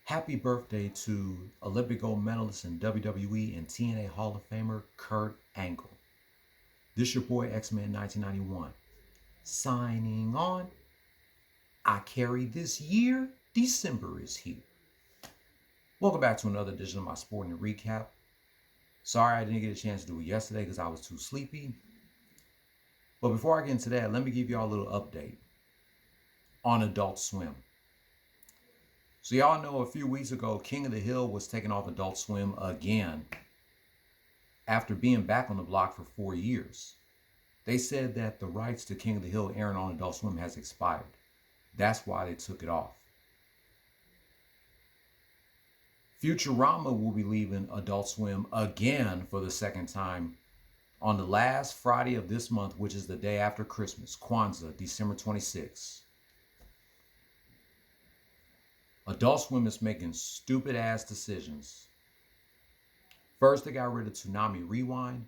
Happy birthday to Olympic gold medalist in WWE and TNA Hall of Famer Kurt Angle. This your boy X-Men 1991. Signing on. I carry this year. December is here. Welcome back to another edition of my sporting recap. Sorry I didn't get a chance to do it yesterday because I was too sleepy. But before I get into that, let me give y'all a little update on Adult Swim. So y'all know a few weeks ago, King of the Hill was taken off Adult Swim again after being back on the block for 4 years. They said that the rights to King of the Hill airing on Adult Swim has expired. That's why they took it off. Futurama will be leaving Adult Swim again for the second time on the last Friday of this month, which is the day after Christmas, Kwanzaa, December 26th. Adult Swim is making stupid ass decisions. First, they got rid of Toonami Rewind.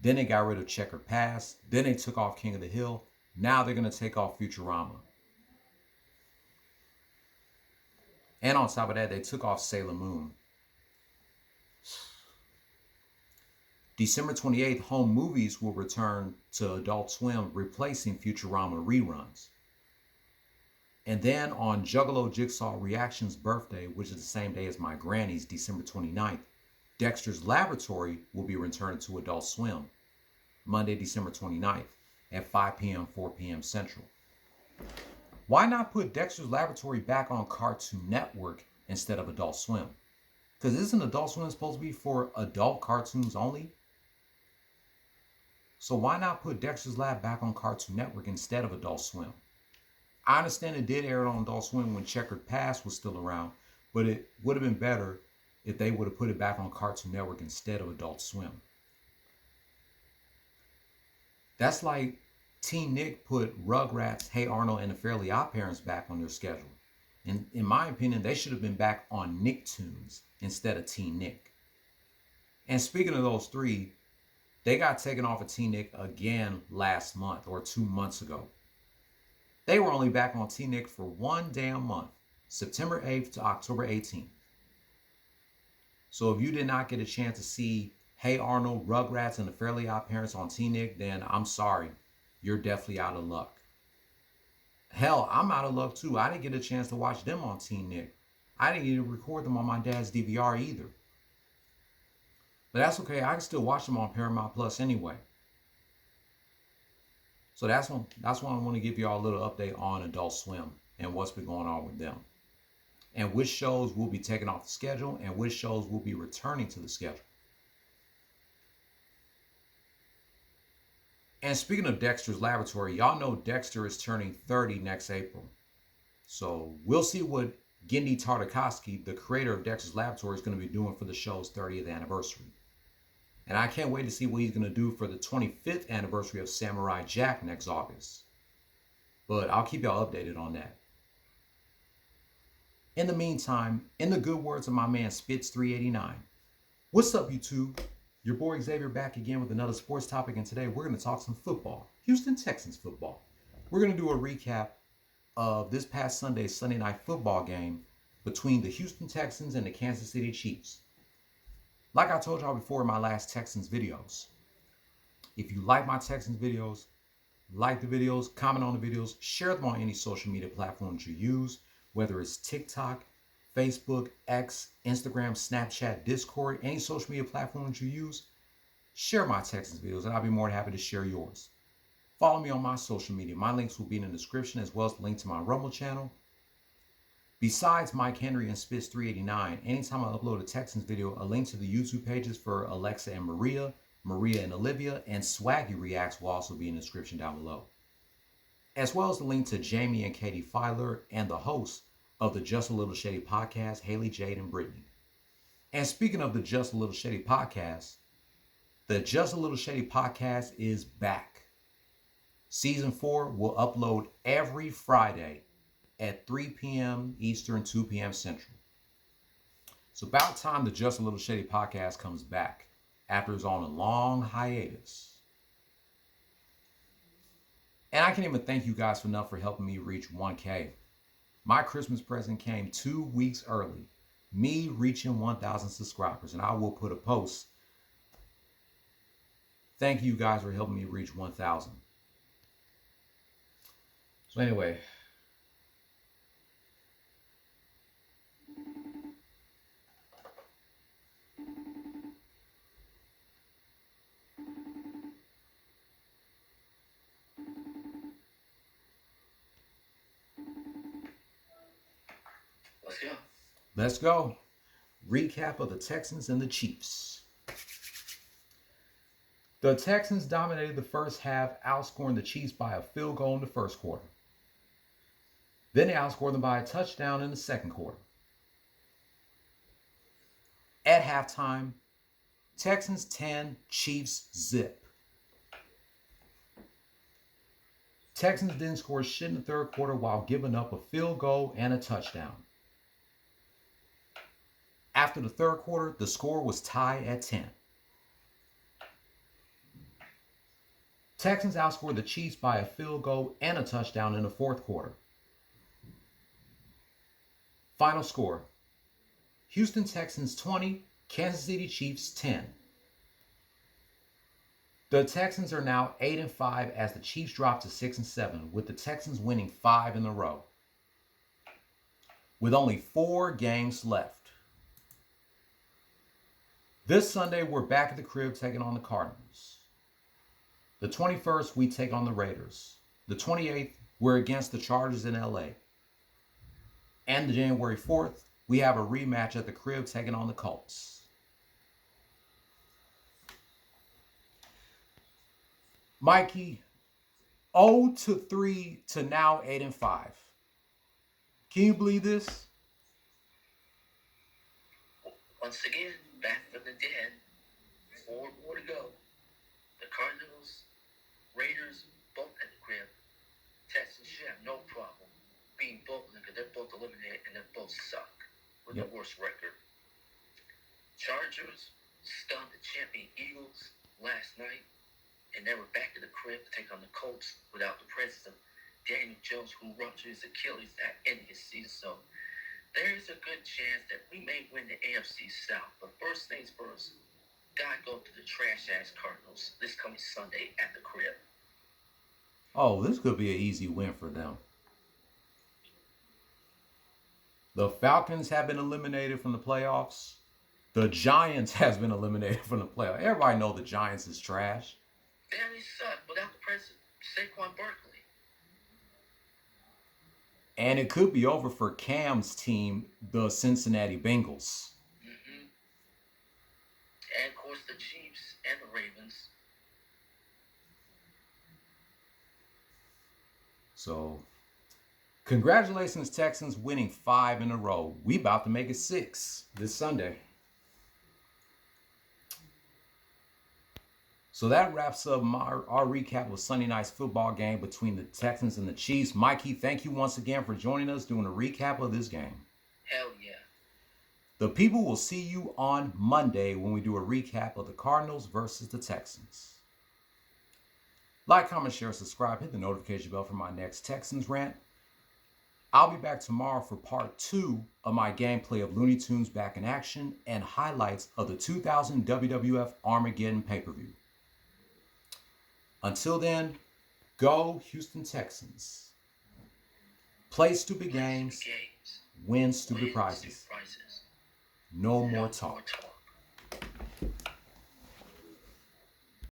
Then they got rid of Checkered Past. Then they took off King of the Hill. Now they're going to take off Futurama. And on top of that, they took off Sailor Moon. December 28th, home movies will return to Adult Swim, replacing Futurama reruns. And then on Juggalo Jigsaw Reaction's birthday, which is the same day as my granny's, December 29th, Dexter's Laboratory will be returned to Adult Swim, Monday, December 29th at 5 p.m., 4 p.m. Central. Why not put Dexter's Laboratory back on Cartoon Network instead of Adult Swim? Because isn't Adult Swim supposed to be for adult cartoons only? So why not put Dexter's Lab back on Cartoon Network instead of Adult Swim? I understand it did air on Adult Swim when Checkered Past was still around, but it would have been better if they would have put it back on Cartoon Network instead of Adult Swim. That's like Teen Nick put Rugrats, Hey Arnold, and the Fairly Odd Parents back on their schedule. And in my opinion, they should have been back on Nicktoons instead of Teen Nick. And speaking of those three, they got taken off of Teen Nick again last month or 2 months ago. They were only back on Teen Nick for one damn month, September 8th to October 18th. So if you did not get a chance to see Hey Arnold, Rugrats, and the Fairly Odd Parents on Teen Nick, then I'm sorry. You're definitely out of luck. Hell, I'm out of luck too. I didn't get a chance to watch them on Teen Nick. I didn't even record them on my dad's DVR either. But that's okay. I can still watch them on Paramount Plus anyway. So that's why I want to give you all a little update on Adult Swim and what's been going on with them. And which shows will be taken off the schedule and which shows will be returning to the schedule. And speaking of Dexter's Laboratory, y'all know Dexter is turning 30 next April. So we'll see what Genndy Tartakovsky, the creator of Dexter's Laboratory, is going to be doing for the show's 30th anniversary. And I can't wait to see what he's going to do for the 25th anniversary of Samurai Jack next August. But I'll keep y'all updated on that. In the meantime, in the good words of my man Spitz 389, what's up YouTube? Your boy Xavier back again with another sports topic, and today we're going to talk some football. Houston Texans football. We're going to do a recap of this past Sunday's Sunday night football game between the Houston Texans and the Kansas City Chiefs. Like I told y'all before in my last Texans videos, if you like my Texans videos, like the videos, comment on the videos, share them on any social media platforms you use, whether it's TikTok, Facebook, X, Instagram, Snapchat, Discord, any social media platforms you use, share my Texans videos and I'll be more than happy to share yours. Follow me on my social media. My links will be in the description as well as the link to my Rumble channel. Besides Mike Henry and Spitz 389, anytime I upload a Texans video, a link to the YouTube pages for Alexa and Maria, Maria and Olivia, and Swaggy Reacts will also be in the description down below. As well as the link to Jaime and Katie Filer and the hosts of the Just a Little Shady podcast, Haley, Jade, and Brittany. And speaking of the Just a Little Shady podcast, the Just a Little Shady podcast is back. Season 4 will upload every Friday at 3 p.m. Eastern, 2 p.m. Central. It's about time the Just a Little Shady podcast comes back after it's on a long hiatus. And I can't even thank you guys enough for helping me reach 1K. My Christmas present came 2 weeks early. me reaching 1,000 subscribers. And I will put a post. Thank you guys for helping me reach 1,000. So anyway, let's go. Recap of the Texans and the Chiefs. The Texans dominated the first half, outscoring the Chiefs by a field goal in the first quarter. Then they outscored them by a touchdown in the second quarter. At halftime, Texans 10, Chiefs zip. Texans didn't score shit in the third quarter while giving up a field goal and a touchdown. After the third quarter, the score was tied at 10. Texans outscored the Chiefs by a field goal and a touchdown in the fourth quarter. Final score: Houston Texans 20, Kansas City Chiefs 10. The Texans are now 8-5 as the Chiefs drop to 6-7, with the Texans winning 5 in a row, with only 4 games left. This Sunday, we're back at the crib taking on the Cardinals. The 21st, we take on the Raiders. The 28th, we're against the Chargers in LA. And the January 4th, we have a rematch at the crib taking on the Colts. Mikey, 0-3 to now 8-5. Can you believe this? Once again, back from the dead. 4 more to go. The Cardinals, Raiders, both at the crib. Texans should have no problem beating both of them because they're both eliminated and they both suck with the worst record. Chargers stunned the champion Eagles last night, and they were back at the crib to take on the Colts without the presence of Daniel Jones, who ruptured his Achilles at the end of his season. So there is a good chance that we may win the AFC South. But first things first, gotta go to the trash-ass Cardinals this coming Sunday at the crib. Oh, this could be an easy win for them. The Falcons have been eliminated from the playoffs. The Giants has been eliminated from the playoffs. Everybody knows the Giants is trash. Yeah, they suck without the president, Saquon Barkley. And it could be over for Cam's team, the Cincinnati Bengals. Mm-hmm. And, of course, the Chiefs and the Ravens. So, congratulations, Texans, winning 5 in a row. We about to make it 6 this Sunday. So that wraps up our recap of Sunday night's football game between the Texans and the Chiefs. Mikey, thank you once again for joining us doing a recap of this game. Hell yeah. The people will see you on Monday when we do a recap of the Cardinals versus the Texans. Like, comment, share, subscribe, hit the notification bell for my next Texans rant. I'll be back tomorrow for part 2 of my gameplay of Looney Tunes Back in Action and highlights of the 2000 WWF Armageddon pay-per-view. Until then, go Houston Texans. Play stupid games, win stupid prizes. No more talk.